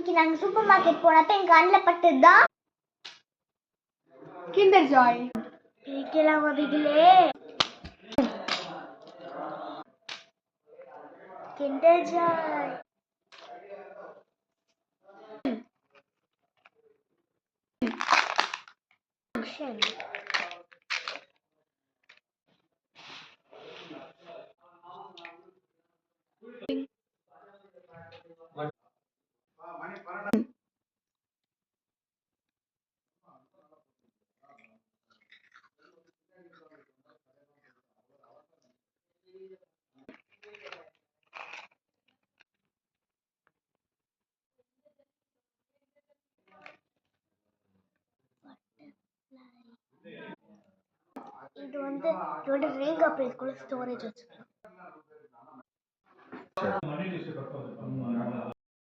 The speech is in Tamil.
இன்னைக்கு நாங்க சூப்பர் மார்க்கெட் போனப்ப எங்க கண்ணில் பட்டதுதான் கிண்டர் ஜாய். பிரிக்கலாம் அவைகளே. Kinder Joy. இது வந்து இதோட ரேகா பிளேஸ்க்குள்ள ஸ்டோரேஜ் வச்சுக்கலாம்.